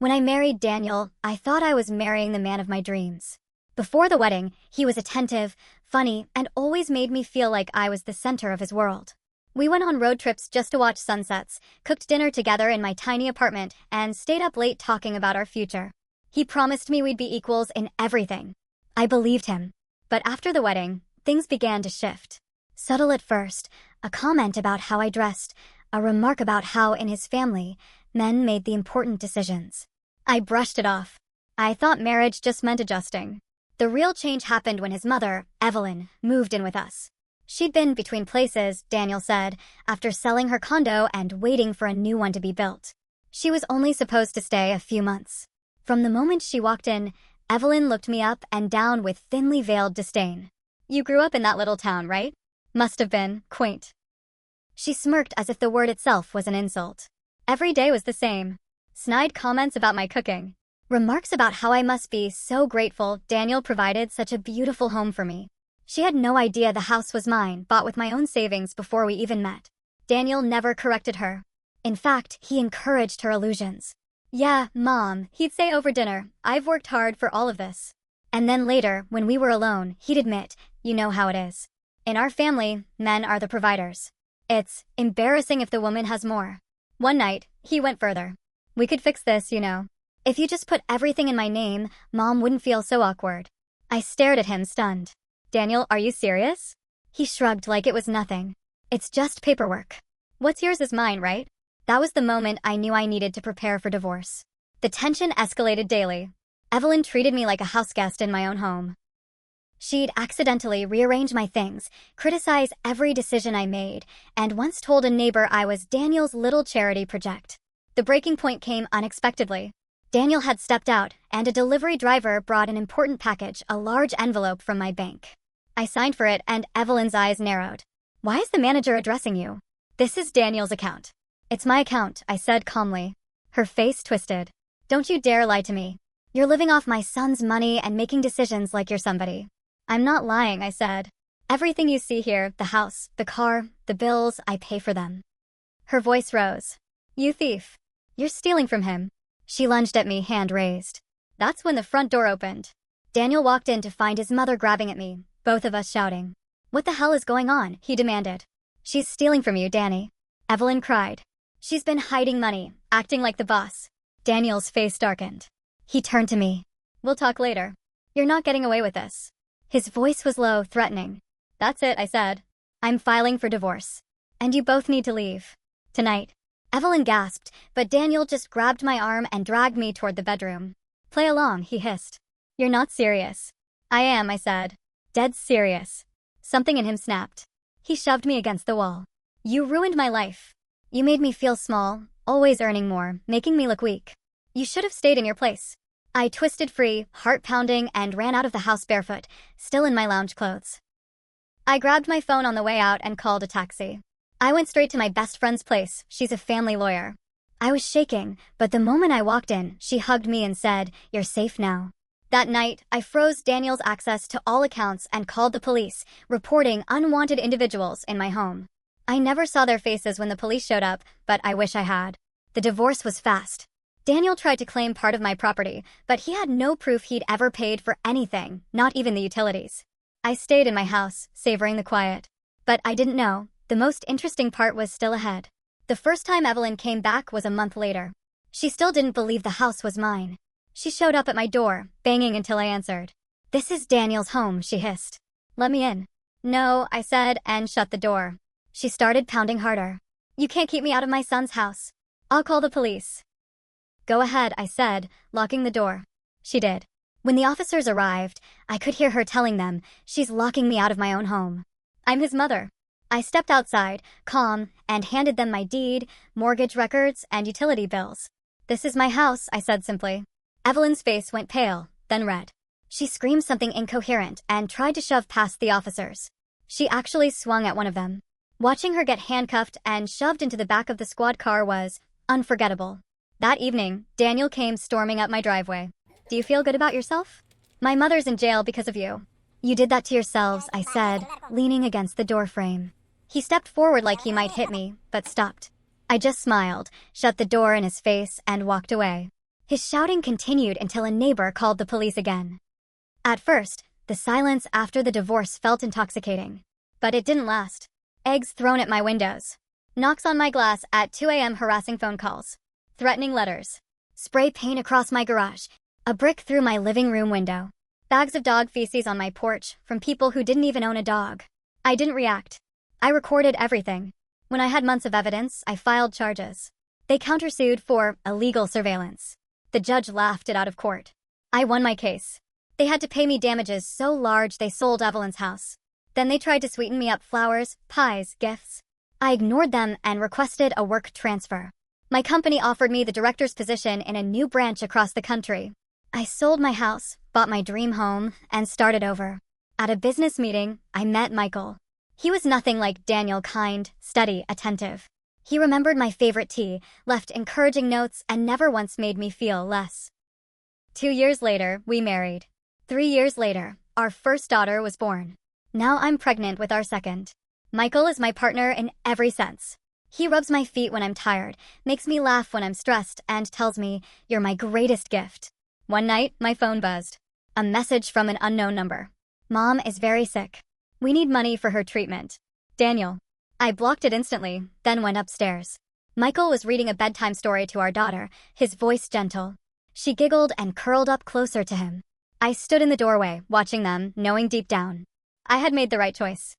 When I married Daniel, I thought I was marrying the man of my dreams. Before the wedding, he was attentive, funny, and always made me feel like I was the center of his world. We went on road trips just to watch sunsets, cooked dinner together in my tiny apartment, and stayed up late talking about our future. He promised me we'd be equals in everything. I believed him. But after the wedding, things began to shift. Subtle at first, a comment about how I dressed, a remark about how, in his family, men made the important decisions. I brushed it off. I thought marriage just meant adjusting. The real change happened when his mother, Evelyn, moved in with us. She'd been between places, Daniel said, after selling her condo and waiting for a new one to be built. She was only supposed to stay a few months. From the moment she walked in, Evelyn looked me up and down with thinly veiled disdain. "You grew up in that little town, right? Must have been quaint." She smirked as if the word itself was an insult. Every day was the same. Snide comments about my cooking. Remarks about how I must be so grateful Daniel provided such a beautiful home for me. She had no idea the house was mine, bought with my own savings before we even met. Daniel never corrected her. In fact, he encouraged her illusions. "Yeah, Mom," he'd say over dinner, "I've worked hard for all of this." And then later, when we were alone, he'd admit, "You know how it is. In our family, men are the providers. It's embarrassing if the woman has more." One night, he went further. "We could fix this, you know. If you just put everything in my name, Mom wouldn't feel so awkward." I stared at him, stunned. "Daniel, are you serious?" He shrugged like it was nothing. "It's just paperwork. What's yours is mine, right?" That was the moment I knew I needed to prepare for divorce. The tension escalated daily. Evelyn treated me like a houseguest in my own home. She'd accidentally rearrange my things, criticize every decision I made, and once told a neighbor I was Daniel's little charity project. The breaking point came unexpectedly. Daniel had stepped out, and a delivery driver brought an important package, a large envelope from my bank. I signed for it, and Evelyn's eyes narrowed. "Why is the manager addressing you?" "This is Daniel's account." "It's my account," I said calmly. Her face twisted. "Don't you dare lie to me. You're living off my son's money and making decisions like you're somebody." "I'm not lying," I said. "Everything you see here, the house, the car, the bills, I pay for them." Her voice rose. "You thief. You're stealing from him." She lunged at me, hand raised. That's when the front door opened. Daniel walked in to find his mother grabbing at me, both of us shouting. "What the hell is going on?" he demanded. "She's stealing from you, Danny," Evelyn cried. "She's been hiding money, acting like the boss." Daniel's face darkened. He turned to me. "We'll talk later. You're not getting away with this." His voice was low, threatening. "That's it," I said. "I'm filing for divorce. And you both need to leave. Tonight." Evelyn gasped, but Daniel just grabbed my arm and dragged me toward the bedroom. "Play along," he hissed. "You're not serious." "I am," I said. "Dead serious." Something in him snapped. He shoved me against the wall. "You ruined my life. You made me feel small, always earning more, making me look weak. You should have stayed in your place." I twisted free, heart pounding, and ran out of the house barefoot, still in my lounge clothes. I grabbed my phone on the way out and called a taxi. I went straight to my best friend's place. She's a family lawyer. I was shaking, but the moment I walked in, she hugged me and said, "You're safe now." That night, I froze Daniel's access to all accounts and called the police, reporting unwanted individuals in my home. I never saw their faces when the police showed up, but I wish I had. The divorce was fast. Daniel tried to claim part of my property, but he had no proof he'd ever paid for anything, not even the utilities. I stayed in my house, savoring the quiet. But I didn't know. The most interesting part was still ahead. The first time Evelyn came back was a month later. She still didn't believe the house was mine. She showed up at my door, banging until I answered. "This is Daniel's home," she hissed. "Let me in." "No," I said, and shut the door. She started pounding harder. "You can't keep me out of my son's house. I'll call the police." "Go ahead," I said, locking the door. She did. When the officers arrived, I could hear her telling them, "She's locking me out of my own home. I'm his mother." I stepped outside, calm, and handed them my deed, mortgage records, and utility bills. "This is my house," I said simply. Evelyn's face went pale, then red. She screamed something incoherent and tried to shove past the officers. She actually swung at one of them. Watching her get handcuffed and shoved into the back of the squad car was unforgettable. That evening, Daniel came storming up my driveway. "Do you feel good about yourself? My mother's in jail because of you." "You did that to yourselves," I said, leaning against the doorframe. He stepped forward like he might hit me, but stopped. I just smiled, shut the door in his face, and walked away. His shouting continued until a neighbor called the police again. At first, the silence after the divorce felt intoxicating. But it didn't last. Eggs thrown at my windows. Knocks on my glass at 2 a.m. harassing phone calls. Threatening letters. Spray paint across my garage. A brick through my living room window. Bags of dog feces on my porch from people who didn't even own a dog. I didn't react. I recorded everything. When I had months of evidence, I filed charges. They countersued for illegal surveillance. The judge laughed it out of court. I won my case. They had to pay me damages so large they sold Evelyn's house. Then they tried to sweeten me up: flowers, pies, gifts. I ignored them and requested a work transfer. My company offered me the director's position in a new branch across the country. I sold my house, bought my dream home, and started over. At a business meeting, I met Michael. He was nothing like Daniel: kind, steady, attentive. He remembered my favorite tea, left encouraging notes, and never once made me feel less. 2 years later, we married. 3 years later, our first daughter was born. Now I'm pregnant with our second. Michael is my partner in every sense. He rubs my feet when I'm tired, makes me laugh when I'm stressed, and tells me, "You're my greatest gift." One night, my phone buzzed. A message from an unknown number. "Mom is very sick. We need money for her treatment. Daniel." I blocked it instantly, then went upstairs. Michael was reading a bedtime story to our daughter, his voice gentle. She giggled and curled up closer to him. I stood in the doorway, watching them, knowing deep down I had made the right choice.